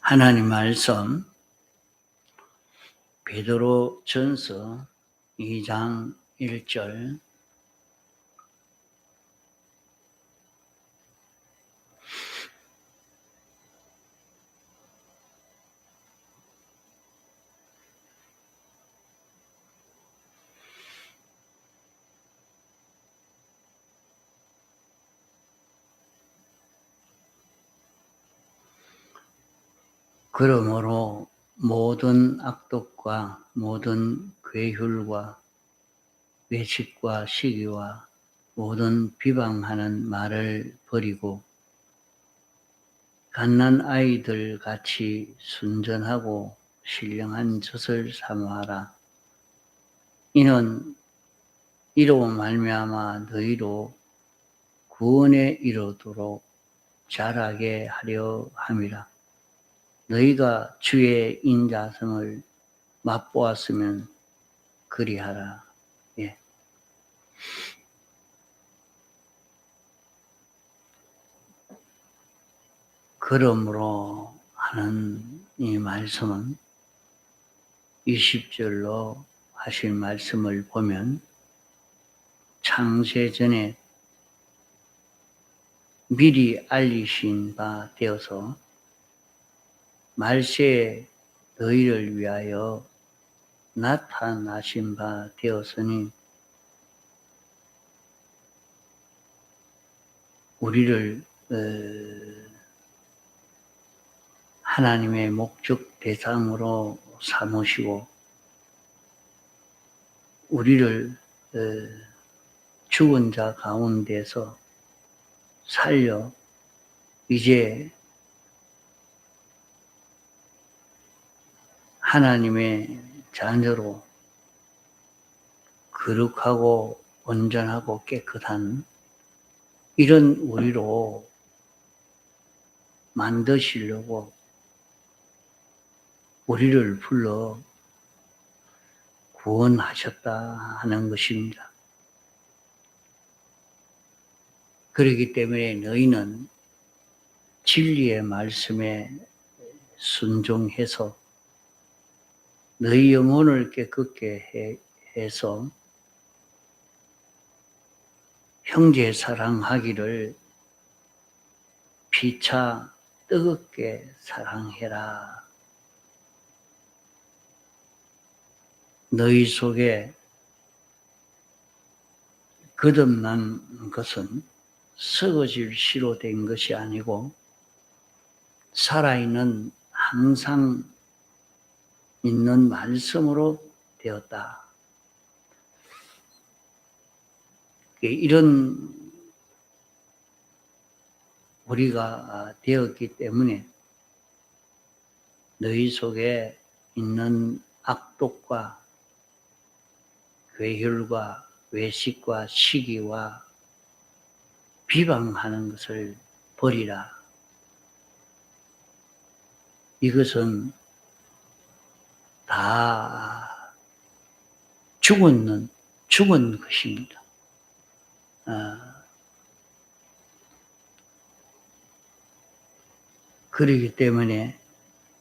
하나님 말씀 베드로전서 2장 1절. 그러므로 모든 악독과 모든 괴휼과 외식과 시기와 모든 비방하는 말을 버리고 갓난 아이들 같이 순전하고 신령한 젖을 사모하라. 이는 이로 말미암아 너희로 구원에 이르도록 자라게 하려 함이라. 너희가 주의 인자성을 맛보았으면 그리하라. 예. 그러므로 하는 이 말씀은 20절로 하실 말씀을 보면 창세전에 미리 알리신 바 되어서 말세에 너희를 위하여 나타나신 바 되었으니 우리를 하나님의 목적 대상으로 삼으시고 우리를 죽은 자 가운데서 살려 이제 하나님의 자녀로 거룩하고 온전하고 깨끗한 이런 우리로 만드시려고 우리를 불러 구원하셨다 하는 것입니다. 그렇기 때문에 너희는 진리의 말씀에 순종해서 너희 영혼을 깨끗게 해서 형제 사랑하기를 피차 뜨겁게 사랑해라. 너희 속에 거듭난 것은 썩어질 씨로 된 것이 아니고 살아있는 항상 있는 말씀으로 되었다. 이런 우리가 되었기 때문에 너희 속에 있는 악독과 괴혈과 외식과 시기와 비방하는 것을 버리라. 이것은 다 죽은 것입니다. 그렇기 때문에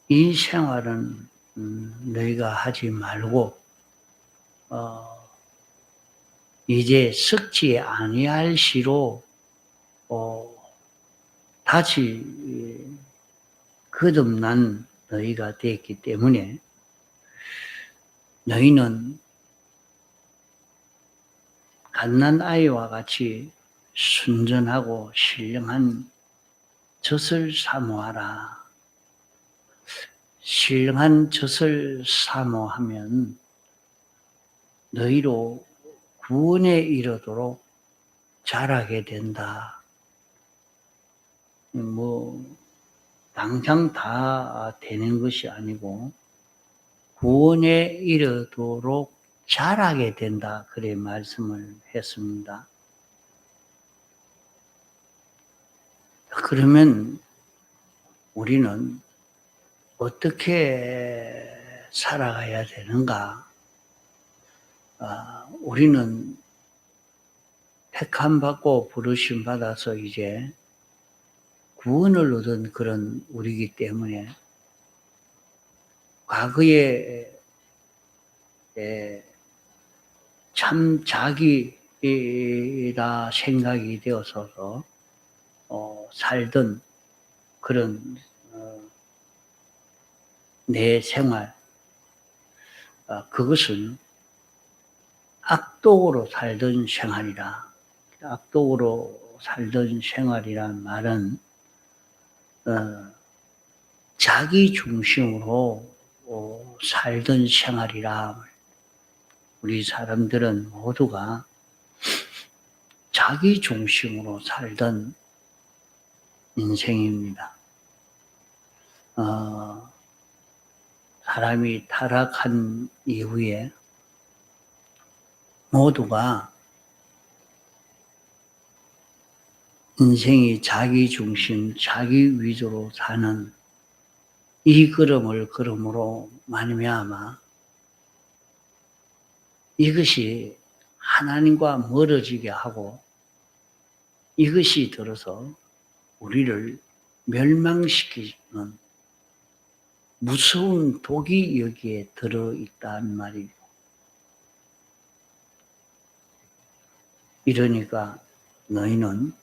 이 생활은 너희가 하지 말고 이제 썩지 아니할 시로 다시 거듭난 너희가 되었기 때문에 너희는 갓난 아이와 같이 순전하고 신령한 젖을 사모하라. 신령한 젖을 사모하면 너희로 구원에 이르도록 자라게 된다. 당장 다 되는 것이 아니고 구원에 이르도록 자라게 된다. 그래 말씀을 했습니다. 그러면 우리는 어떻게 살아가야 되는가? 우리는 택함 받고 부르심 받아서 이제 구원을 얻은 그런 우리이기 때문에 과거에 참 자기라 생각이 되어서 살던 그런 내 생활, 그것은 악독으로 살던 생활이라. 악독으로 살던 생활이란 말은 자기 중심으로 살던 생활이라. 우리 사람들은 모두가 자기 중심으로 살던 인생입니다. 사람이 타락한 이후에 모두가 인생이 자기 중심, 자기 위주로 사는 이 걸음을 걸음으로 말미암아 이것이 하나님과 멀어지게 하고 이것이 들어서 우리를 멸망시키는 무서운 독이 여기에 들어있단 말이죠. 이러니까 너희는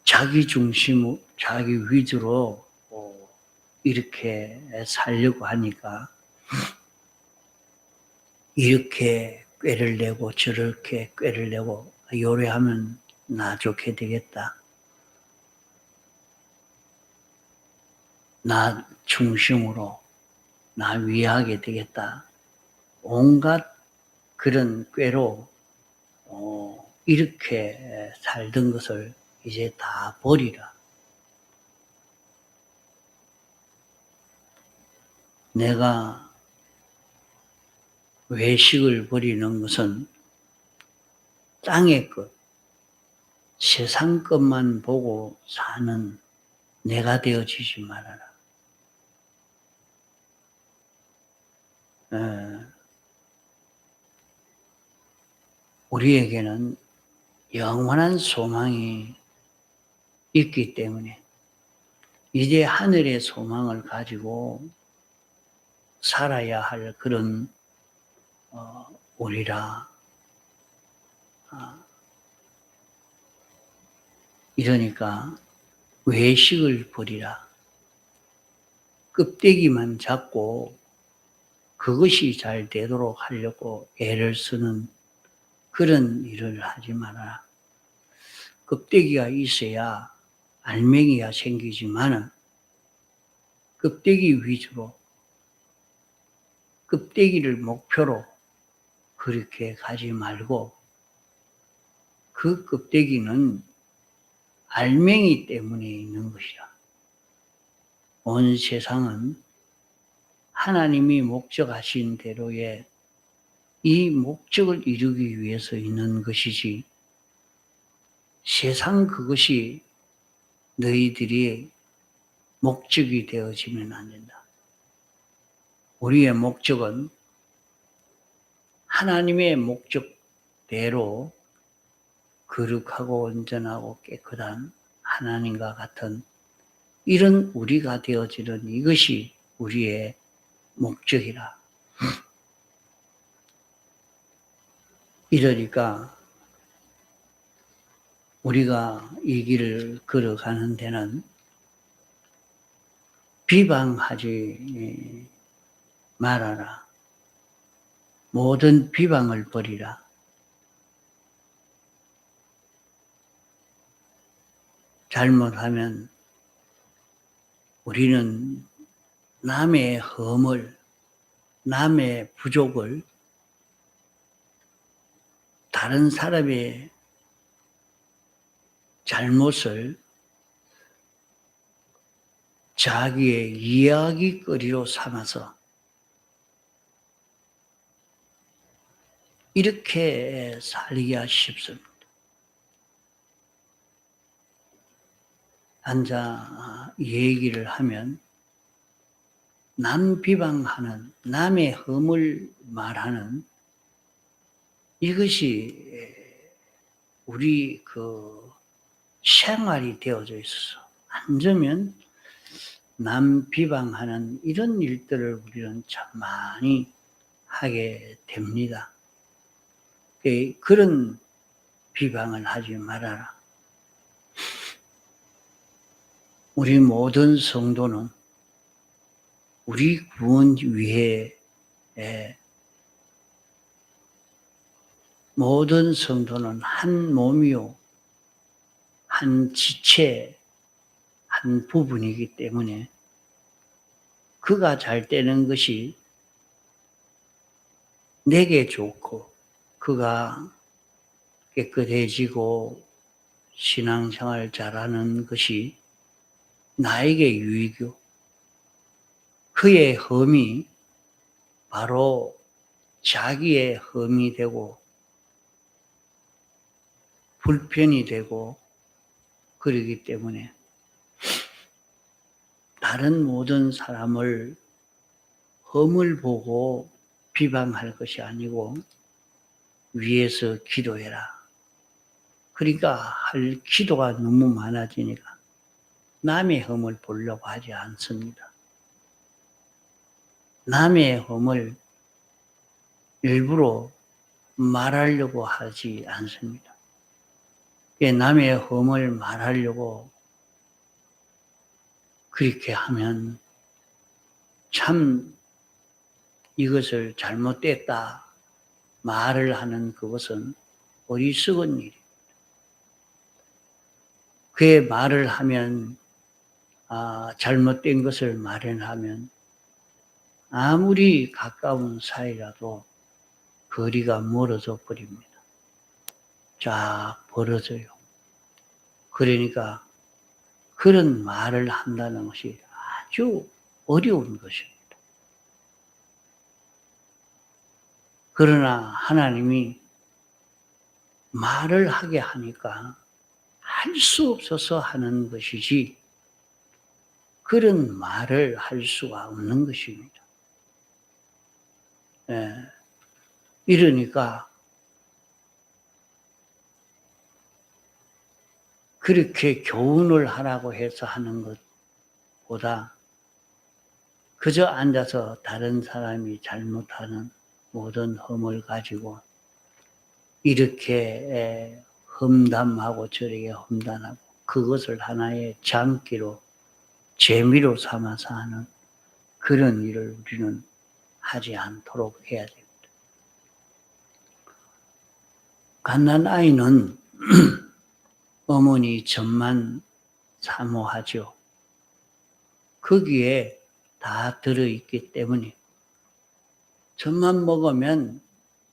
자기 중심, 자기 위주로 이렇게 살려고 하니까 이렇게 꾀를 내고 저렇게 꾀를 내고 요래하면 나 좋게 되겠다. 나 중심으로 나 위하게 되겠다. 온갖 그런 꾀로 이렇게 살던 것을 이제 다 버리라. 내가 외식을 버리는 것은 땅의 것, 세상 것만 보고 사는 내가 되어지지 말아라. 우리에게는 영원한 소망이 있기 때문에 이제 하늘의 소망을 가지고 살아야 할 그런 우리라. 이러니까 외식을 버리라. 껍데기만 잡고 그것이 잘 되도록 하려고 애를 쓰는 그런 일을 하지 말아라. 껍데기가 있어야 알맹이가 생기지만은 껍데기 위주로 껍데기를 목표로 그렇게 가지 말고 그 껍데기는 알맹이 때문에 있는 것이라. 온 세상은 하나님이 목적하신 대로의 이 목적을 이루기 위해서 있는 것이지 세상 그것이 너희들이 목적이 되어지면 안 된다. 우리의 목적은 하나님의 목적대로 거룩하고 온전하고 깨끗한 하나님과 같은 이런 우리가 되어지는 이것이 우리의 목적이라. 이러니까 우리가 이 길을 걸어가는 데는 비방하지 말아라. 모든 비방을 버리라. 잘못하면 우리는 남의 허물, 남의 부족을 다른 사람의 잘못을 자기의 이야기거리로 삼아서 이렇게 살기가 쉽습니다. 앉아 얘기를 하면 남 비방하는, 남의 허물 말하는 이것이 우리 그 생활이 되어져 있어서 앉으면 남 비방하는 이런 일들을 우리는 참 많이 하게 됩니다. 그런 비방을 하지 말아라. 우리 모든 성도는 우리 구원 위에 모든 성도는 한 몸이요, 한 지체, 한 부분이기 때문에 그가 잘 되는 것이 내게 좋고 그가 깨끗해지고 신앙생활 잘하는 것이 나에게 유익이요. 그의 흠이 바로 자기의 흠이 되고 불편이 되고 그러기 때문에 다른 모든 사람을 흠을 보고 비방할 것이 아니고 위에서 기도해라. 그러니까 할 기도가 너무 많아지니까 남의 흠을 보려고 하지 않습니다. 남의 흠을 일부러 말하려고 하지 않습니다. 남의 흠을 말하려고 그렇게 하면 참 이것을 잘못됐다 말을 하는 그것은 어리석은 일입니다. 그의 말을 하면 잘못된 것을 말하면 아무리 가까운 사이라도 거리가 멀어져 버립니다. 쫙 벌어져요. 그러니까 그런 말을 한다는 것이 아주 어려운 것입니다. 그러나 하나님이 말을 하게 하니까 할 수 없어서 하는 것이지 그런 말을 할 수가 없는 것입니다. 이러니까 그렇게 교훈을 하라고 해서 하는 것보다 그저 앉아서 다른 사람이 잘못하는 모든 흠을 가지고 이렇게 험담하고 저렇게 험담하고 그것을 하나의 장기로 재미로 삼아서 하는 그런 일을 우리는 하지 않도록 해야 됩니다. 갓난아이는 어머니 젖만 사모하죠. 거기에 다 들어있기 때문에 젖만 먹으면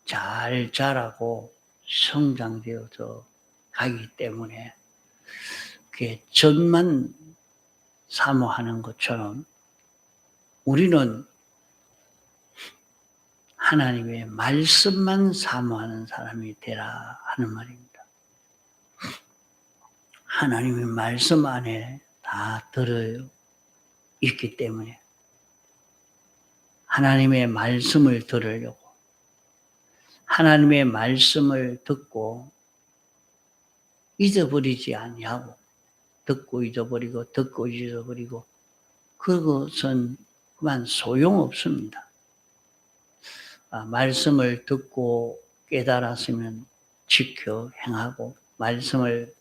잘 자라고 성장되어서 가기 때문에 그게 젖만 사모하는 것처럼 우리는 하나님의 말씀만 사모하는 사람이 되라 하는 말입니다. 하나님의 말씀 안에 다 들어 있기 때문에 하나님의 말씀을 들으려고 하나님의 말씀을 듣고 잊어버리지 아니하고 듣고 잊어버리고 그것은 그만 소용없습니다. 말씀을 듣고 깨달았으면 지켜 행하고 말씀을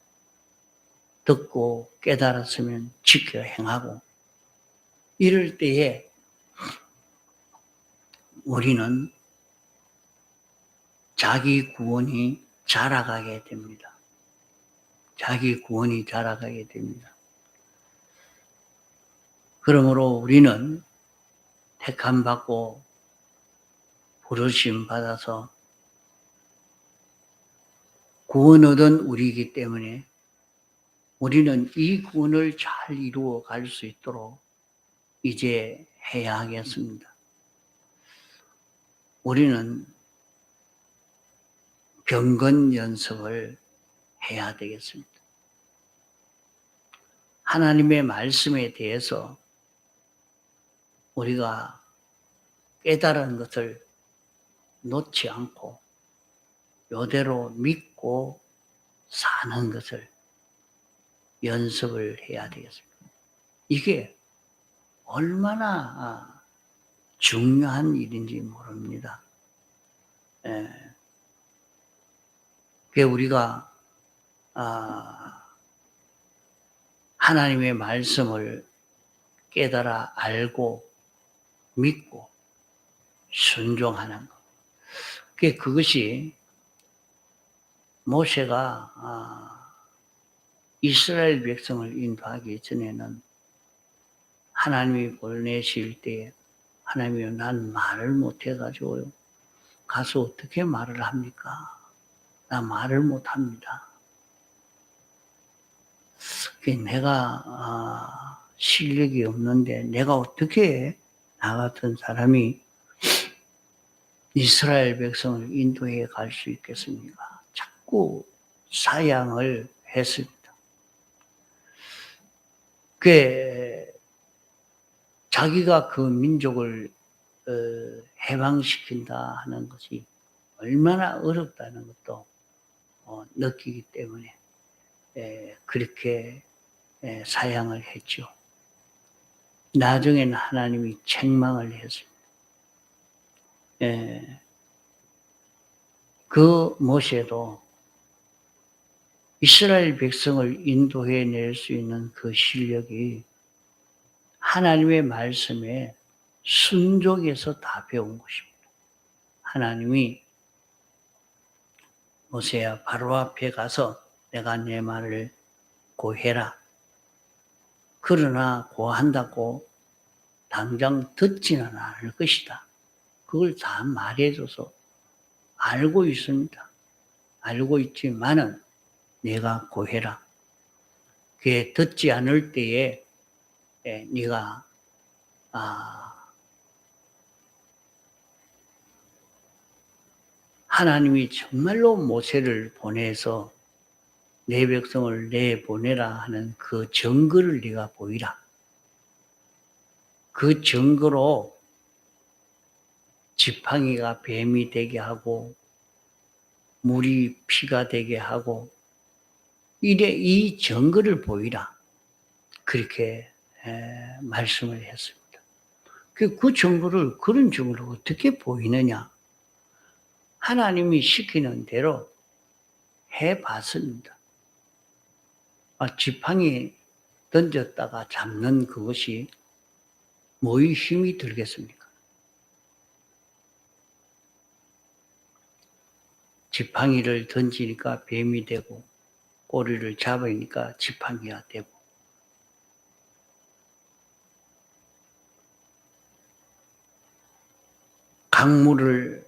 듣고 깨달았으면 지켜 행하고 이럴 때에 우리는 자기 구원이 자라가게 됩니다. 자기 구원이 자라가게 됩니다. 그러므로 우리는 택함 받고 부르심 받아서 구원 얻은 우리이기 때문에 우리는 이 구원을 잘 이루어 갈 수 있도록 이제 해야 하겠습니다. 우리는 경건 연습을 해야 되겠습니다. 하나님의 말씀에 대해서 우리가 깨달은 것을 놓지 않고 이대로 믿고 사는 것을 연습을 해야 되겠습니다. 이게 얼마나 중요한 일인지 모릅니다. 그 우리가 하나님의 말씀을 깨달아 알고 믿고 순종하는 것. 그것이 모세가 이스라엘 백성을 인도하기 전에는 하나님이 보내실 때에 하나님이요, 난 말을 못해가지고요. 가서 어떻게 말을 합니까? 나 말을 못합니다. 내가 실력이 없는데 내가 어떻게 나 같은 사람이 이스라엘 백성을 인도해 갈 수 있겠습니까? 자꾸 사양을 했습니다. 자기가 그 민족을 해방시킨다 하는 것이 얼마나 어렵다는 것도 느끼기 때문에 그렇게 사양을 했죠. 나중에는 하나님이 책망을 했습니다. 그 모세도 이스라엘 백성을 인도해낼 수 있는 그 실력이 하나님의 말씀에 순종해서 다 배운 것입니다. 하나님이 모세야 바로 앞에 가서 내가 내 말을 고해라. 그러나 고한다고 당장 듣지는 않을 것이다. 그걸 다 말해줘서 알고 있습니다. 알고 있지만은 내가 고해라. 그게 듣지 않을 때에 네가 하나님이 정말로 모세를 보내서 내 백성을 내보내라 하는 그 증거를 네가 보이라. 그 증거로 지팡이가 뱀이 되게 하고 물이 피가 되게 하고 이 증거를 보이라. 그렇게 말씀을 했습니다. 그 증거를 그런 증거를 어떻게 보이느냐? 하나님이 시키는 대로 해봤습니다. 지팡이 던졌다가 잡는 그것이 뭐의 힘이 들겠습니까? 지팡이를 던지니까 뱀이 되고 꼬리를 잡으니까 지팡이가 되고 강물을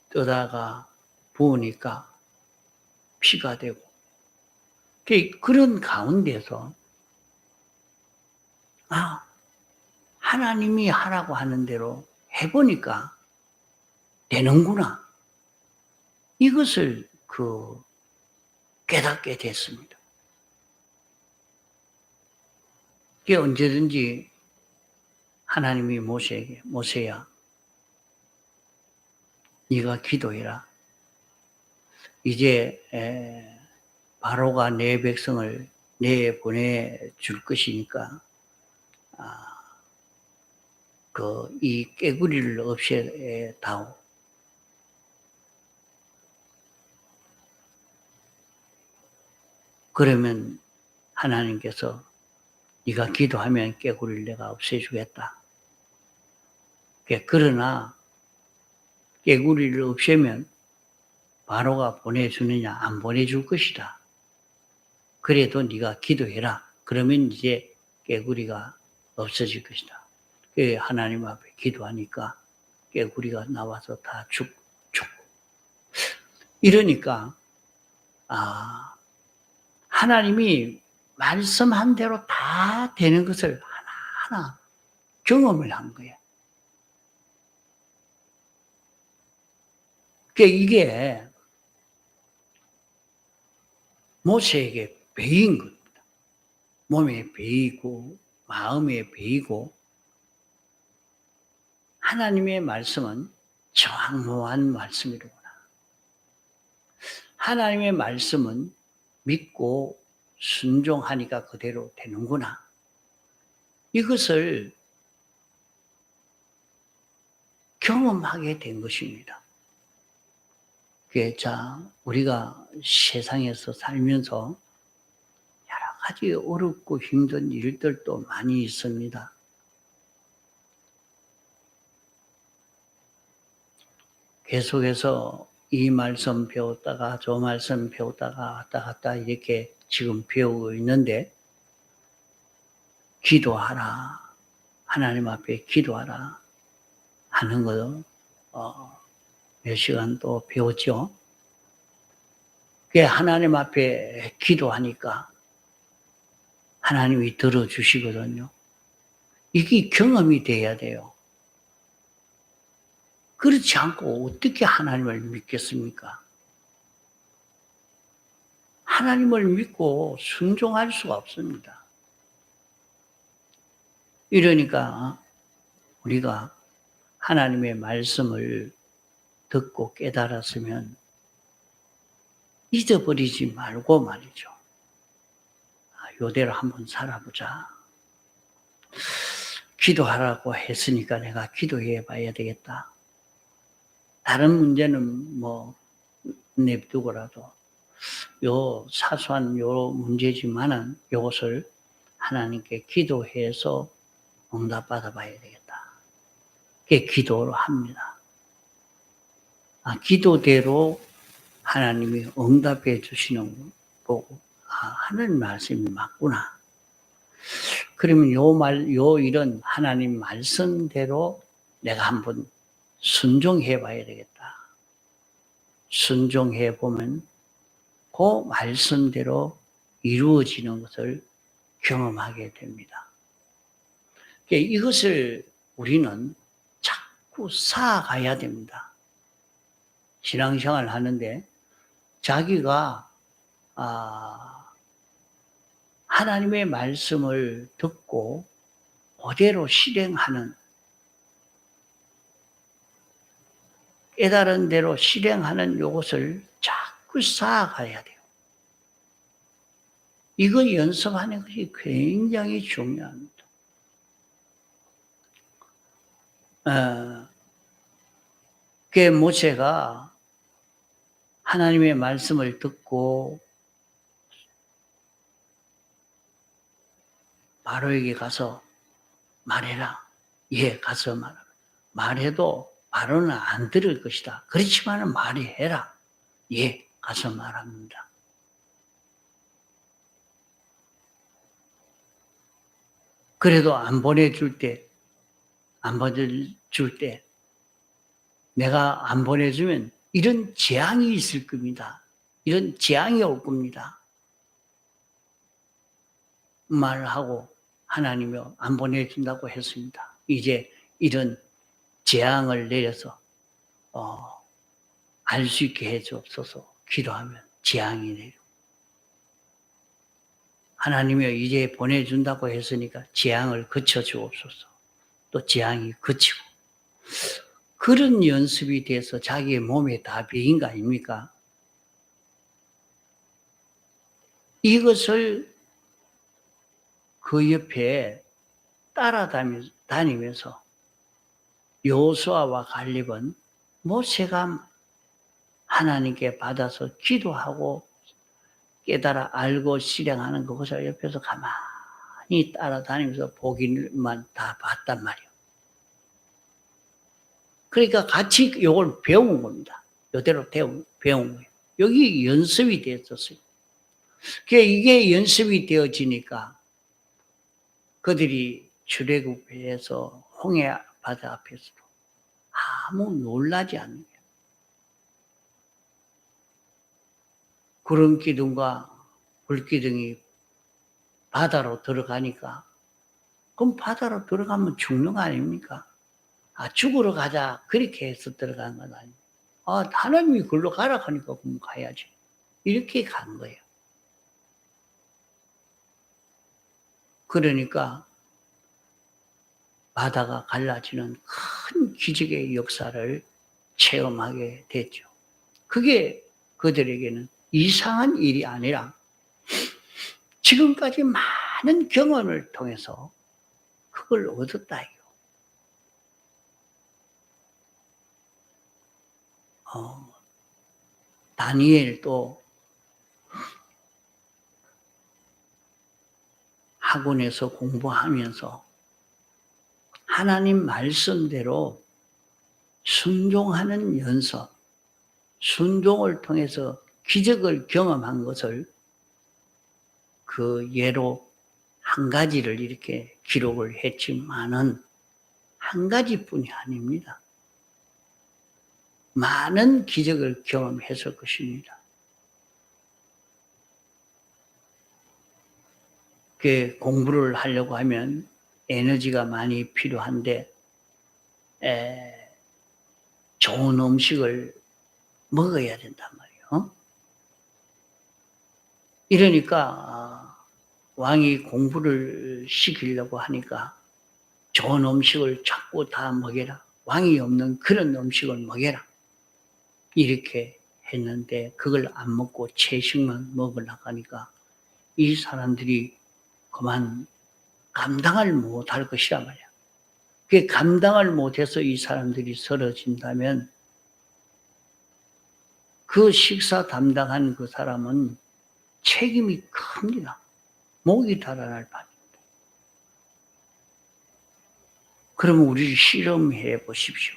떠다가 부으니까 피가 되고 그런 가운데서 하나님이 하라고 하는 대로 해보니까 되는구나. 이것을 깨닫게 됐습니다. 언제든지 하나님이 모세에게 모세야 네가 기도해라. 이제 바로가 내 백성을 내보내줄 것이니까 이 깨구리를 없애다오. 그러면 하나님께서 네가 기도하면 깨구리를 내가 없애주겠다. 그러나 깨구리를 없애면 바로가 보내주느냐 안 보내줄 것이다. 그래도 네가 기도해라. 그러면 이제 깨구리가 없어질 것이다. 하나님 앞에 기도하니까 깨구리가 나와서 다 죽고 이러니까 하나님이 말씀한 대로 다 되는 것을 하나하나 경험을 한 거예요. 이게 모세에게 배인 겁니다. 몸에 배이고 마음에 배이고 하나님의 말씀은 정확한 말씀이로구나. 하나님의 말씀은 믿고 순종하니까 그대로 되는구나. 이것을 경험하게 된 것입니다. 자, 우리가 세상에서 살면서 여러 가지 어렵고 힘든 일들도 많이 있습니다. 계속해서 이 말씀 배웠다가 저 말씀 배웠다가 왔다 갔다 이렇게 지금 배우고 있는데, 기도하라, 하나님 앞에 기도하라 하는 거 몇 시간 또 배웠죠. 그게 하나님 앞에 기도하니까 하나님이 들어주시거든요. 이게 경험이 돼야 돼요. 그렇지 않고 어떻게 하나님을 믿겠습니까? 하나님을 믿고 순종할 수가 없습니다. 이러니까 우리가 하나님의 말씀을 듣고 깨달았으면 잊어버리지 말고 말이죠. 요대로 한번 살아보자. 기도하라고 했으니까 내가 기도해 봐야 되겠다. 다른 문제는 뭐 냅두고라도 요 사소한 요 문제지만은 요것을 하나님께 기도해서 응답받아 봐야 되겠다. 그게 기도로 합니다. 기도대로 하나님이 응답해 주시는 거 보고 하나님 말씀이 맞구나. 그러면 요 일은 하나님 말씀대로 내가 한번 순종해 봐야 되겠다. 순종해 보면 그 말씀대로 이루어지는 것을 경험하게 됩니다. 이것을 우리는 자꾸 쌓아가야 됩니다. 신앙생활 하는데 자기가 하나님의 말씀을 듣고 그대로 실행하는, 깨달은 대로 실행하는 이것을 자꾸 쌓아가야 돼요. 이거 연습하는 것이 굉장히 중요합니다. 모세가 하나님의 말씀을 듣고 바로에게 가서 말해라. 예, 가서 말하라. 말해도 바로는 안 들을 것이다. 그렇지만 말해라. 예, 가서 말합니다. 그래도 안 보내줄 때, 내가 안 보내주면 이런 재앙이 있을 겁니다. 이런 재앙이 올 겁니다. 말하고 하나님이 안 보내준다고 했습니다. 이제 이런 재앙을 내려서 알 수 있게 해주옵소서. 기도하면 재앙이 내려. 하나님이 이제 보내준다고 했으니까 재앙을 그쳐주옵소서. 또 재앙이 그치고. 그런 연습이 돼서 자기의 몸에 다 배인 거 아닙니까? 이것을 그 옆에 따라다니면서 여호수아와 갈렙은 모세가 하나님께 받아서 기도하고 깨달아 알고 실행하는 그것을 옆에서 가만히 따라다니면서 보기만 다 봤단 말이에요. 그러니까 같이 이걸 배운 겁니다. 이대로 배운 거예요. 여기 연습이 되었어요. 이게 연습이 되어지니까 그들이 출애굽해서 홍해 바다 앞에서도 아무 놀라지 않는 거예요. 구름 기둥과 불 기둥이 바다로 들어가니까, 그럼 바다로 들어가면 죽는 거 아닙니까? 죽으러 가자 그렇게 해서 들어간 건 아니에요. 하나님이 글로 가라 하니까 그럼 가야지. 이렇게 간 거예요. 그러니까 바다가 갈라지는 큰 기적의 역사를 체험하게 됐죠. 그게 그들에게는 이상한 일이 아니라 지금까지 많은 경험을 통해서 그걸 얻었다 이거. 다니엘도 학원에서 공부하면서 하나님 말씀대로 순종하는 연습, 순종을 통해서 기적을 경험한 것을 그 예로 한 가지를 이렇게 기록을 했지만은 한 가지뿐이 아닙니다. 많은 기적을 경험했을 것입니다. 그 공부를 하려고 하면 에너지가 많이 필요한데 좋은 음식을 먹어야 된단 말이에요. 이러니까 왕이 공부를 시키려고 하니까 좋은 음식을 자꾸 다 먹여라. 왕이 없는 그런 음식을 먹여라. 이렇게 했는데 그걸 안 먹고 채식만 먹으려고 하니까 이 사람들이 그만 감당을 못할 것이란 말이야. 그 감당을 못해서 이 사람들이 쓰러진다면 그 식사 담당한 그 사람은 책임이 큽니다. 목이 달아날 판입니다. 그러면 우리 실험해 보십시오.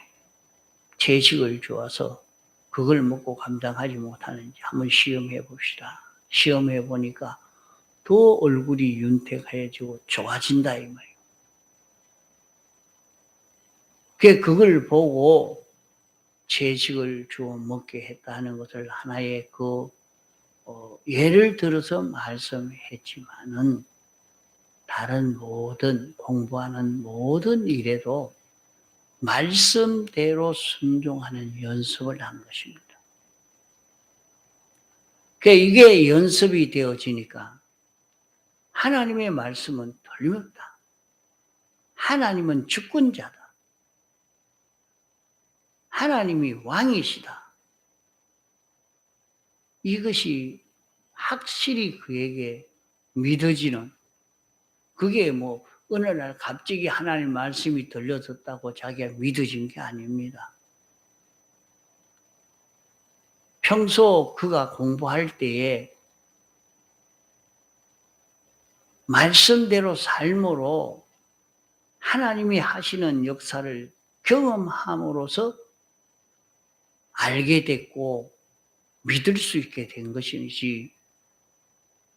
채식을 주어서 그걸 먹고 감당하지 못하는지 한번 시험해 봅시다. 시험해 보니까 더 얼굴이 윤택해지고 좋아진다 이 말이에요. 그걸 보고 채식을 주어 먹게 했다는 것을 하나의 예를 들어서 말씀했지만은 다른 모든 공부하는 모든 일에도 말씀대로 순종하는 연습을 한 것입니다. 이게 연습이 되어지니까 하나님의 말씀은 틀림없다. 하나님은 주권자다. 하나님이 왕이시다. 이것이 확실히 그에게 믿어지는, 그게 어느 날 갑자기 하나님 말씀이 들려졌다고 자기가 믿어진 게 아닙니다. 평소 그가 공부할 때에 말씀대로 삶으로 하나님이 하시는 역사를 경험함으로써 알게 됐고 믿을 수 있게 된 것이지,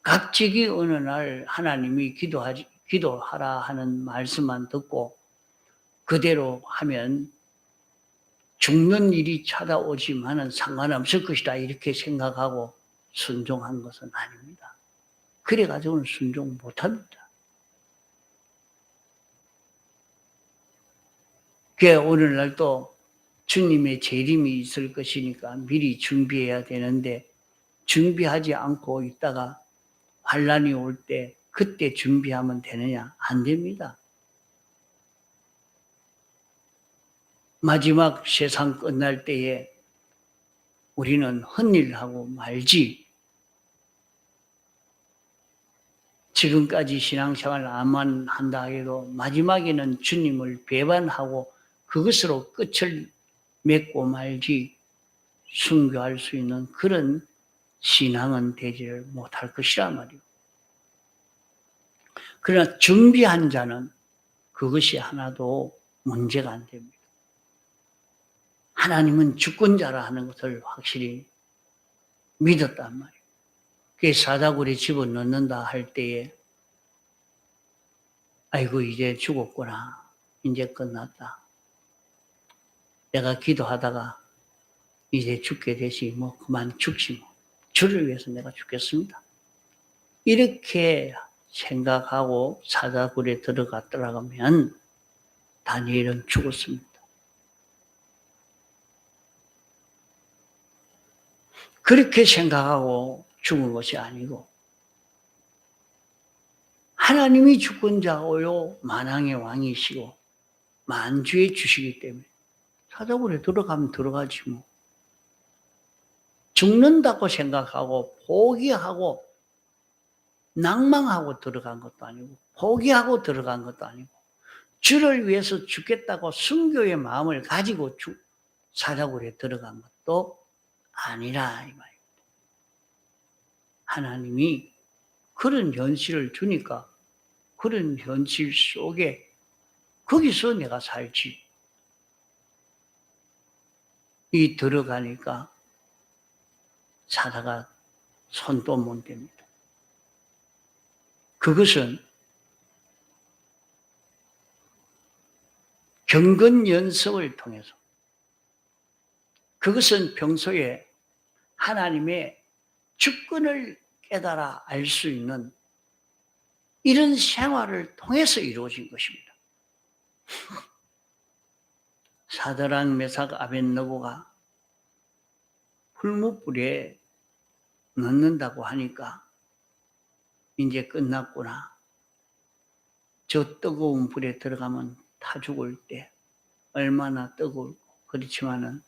갑자기 어느 날 하나님이 기도하라 하는 말씀만 듣고 그대로 하면 죽는 일이 찾아오지만은 상관없을 것이다 이렇게 생각하고 순종한 것은 아닙니다. 그래가지고는 순종 못합니다. 오늘날 또 주님의 재림이 있을 것이니까 미리 준비해야 되는데 준비하지 않고 있다가 환란이 올 때 그때 준비하면 되느냐? 안 됩니다. 마지막 세상 끝날 때에 우리는 헛일하고 말지, 지금까지 신앙생활 안만 한다 해도 마지막에는 주님을 배반하고 그것으로 끝을 맺고 말지 순교할 수 있는 그런 신앙은 되지를 못할 것이란 말이에요. 그러나 준비한 자는 그것이 하나도 문제가 안 됩니다. 하나님은 주권자라 하는 것을 확실히 믿었단 말이에요. 사다구리 집어넣는다 할 때에 아이고 이제 죽었구나. 이제 끝났다. 내가 기도하다가 이제 죽게 되지 그만 죽지 주를 위해서 내가 죽겠습니다. 이렇게 생각하고 사다구리에 들어갔더라면 다니엘은 죽었습니다. 그렇게 생각하고 죽은 것이 아니고 하나님이 주권자요 만왕의 왕이시고 만주의 주시기 때문에 사다구리에 들어가면 들어가지 죽는다고 생각하고 포기하고 낭망하고 들어간 것도 아니고 포기하고 들어간 것도 아니고 주를 위해서 죽겠다고 순교의 마음을 가지고 사자굴에 들어간 것도 아니라 이 말입니다. 하나님이 그런 현실을 주니까 그런 현실 속에 거기서 내가 살지. 이 들어가니까 사자가 손도 못 댑니다. 그것은 경건 연습을 통해서, 그것은 평소에 하나님의 주권을 깨달아 알 수 있는 이런 생활을 통해서 이루어진 것입니다. 사드락, 메삭, 아벳느고가 풀무불에 넣는다고 하니까 이제 끝났구나. 저 뜨거운 불에 들어가면 타 죽을 때 얼마나 뜨거울고. 그렇지만은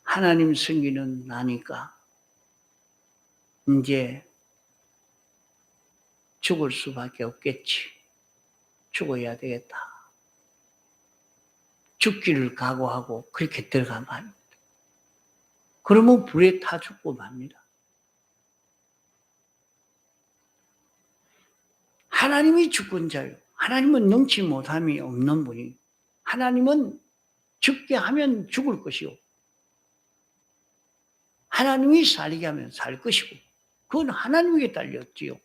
하나님 승리는 나니까 이제 죽을 수밖에 없겠지. 죽어야 되겠다. 죽기를 각오하고 그렇게 들어가 맙니다. 그러면 불에 타 죽고 맙니다. 하나님이 주권자요. 하나님은 능치 못함이 없는 분이. 하나님은 죽게 하면 죽을 것이요. 하나님이 살게 하면 살 것이고. 그건 하나님에게 달렸지요.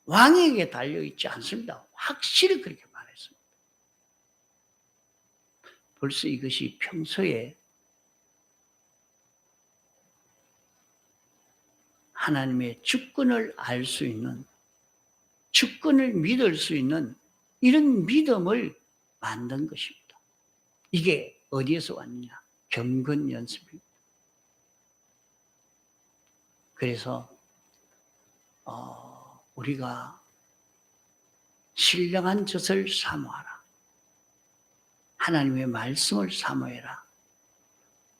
왕에게 달려있지 않습니다. 확실히 그렇게 말했습니다. 벌써 이것이 평소에 하나님의 주권을 알 수 있는, 주권을 믿을 수 있는 이런 믿음을 만든 것입니다. 이게 어디에서 왔느냐? 경건 연습입니다. 그래서 우리가 신령한 젖을 사모하라. 하나님의 말씀을 사모해라.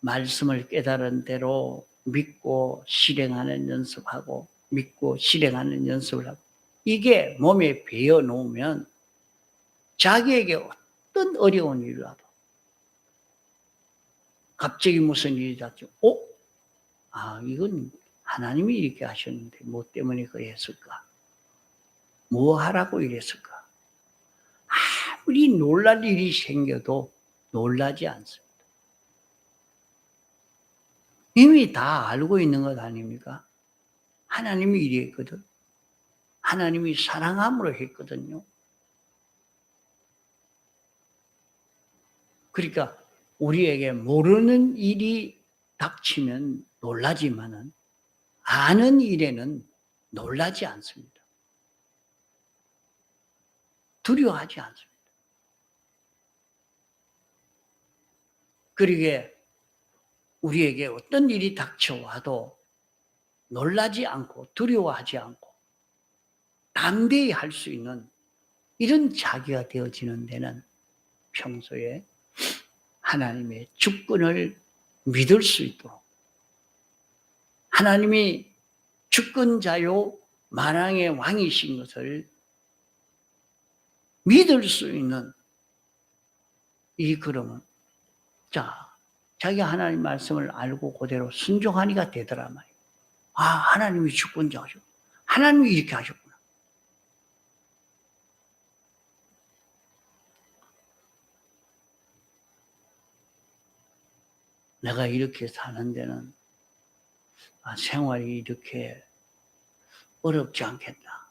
말씀을 깨달은 대로 믿고 실행하는 연습하고 믿고 실행하는 연습을 하고 이게 몸에 배어 놓으면 자기에게 어떤 어려운 일이라도 갑자기 무슨 일이 닥쳐 이건 하나님이 이렇게 하셨는데 뭐 때문에 그랬을까? 뭐 하라고 이랬을까? 아무리 놀랄 일이 생겨도 놀라지 않습니다. 이미 다 알고 있는 것 아닙니까? 하나님이 이랬거든. 하나님이 사랑함으로 했거든요. 그러니까 우리에게 모르는 일이 닥치면 놀라지만은 아는 일에는 놀라지 않습니다. 두려워하지 않습니다. 그러기에 우리에게 어떤 일이 닥쳐와도 놀라지 않고 두려워하지 않고 담대히 할 수 있는 이런 자기가 되어지는 데는 평소에 하나님의 주권을 믿을 수 있도록 하나님이 주권자요 만왕의 왕이신 것을 믿을 수 있는 이 걸음은 자기가 하나님 말씀을 알고 그대로 순종하니까 되더라 말이에요. 하나님이 주권자죠. 하나님이 이렇게 하셨구나. 내가 이렇게 사는 데는 생활이 이렇게 어렵지 않겠다.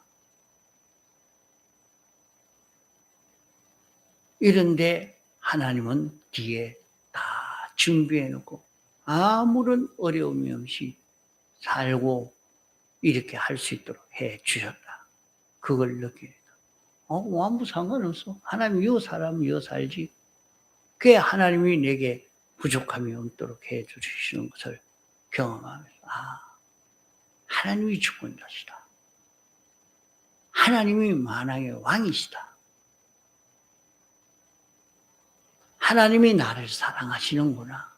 이런데 하나님은 뒤에 다 준비해 놓고 아무런 어려움이 없이 살고 이렇게 할 수 있도록 해 주셨다. 그걸 느끼니까 아무 상관없어. 하나님 요 사람 요 살지. 그게 하나님이 내게 부족함이 없도록 해 주시는 것을 경험하면서 하나님이 주권자시다. 하나님이 만왕의 왕이시다. 하나님이 나를 사랑하시는구나.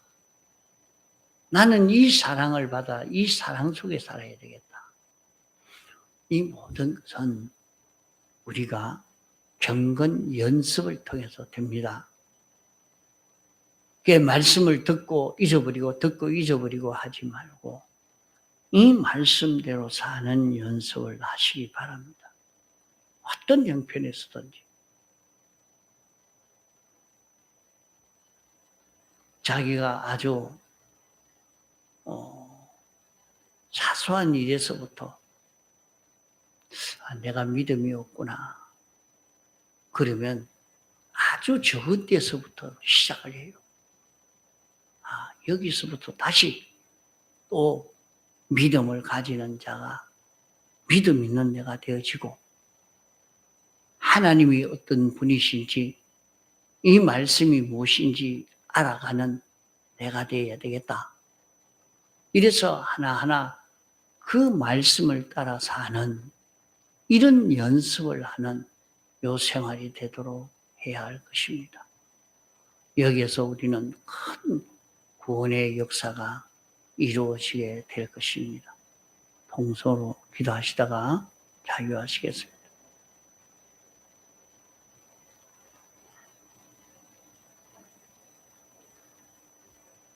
나는 이 사랑을 받아 이 사랑 속에 살아야 되겠다. 이 모든 것은 우리가 경건 연습을 통해서 됩니다. 그 말씀을 듣고 잊어버리고 하지 말고 이 말씀대로 사는 연습을 하시기 바랍니다. 어떤 형편에서든지. 자기가 아주 사소한 일에서부터 내가 믿음이 없구나. 그러면 아주 적은 데서부터 시작을 해요. 여기서부터 다시 또 믿음을 가지는 자가 믿음 있는 내가 되어지고 하나님이 어떤 분이신지 이 말씀이 무엇인지 알아가는 내가 되어야 되겠다. 이래서 하나하나 그 말씀을 따라 사는 이런 연습을 하는 요 생활이 되도록 해야 할 것입니다. 여기에서 우리는 큰 구원의 역사가 이루어지게 될 것입니다. 동서로 기도하시다가 자유하시겠습니다.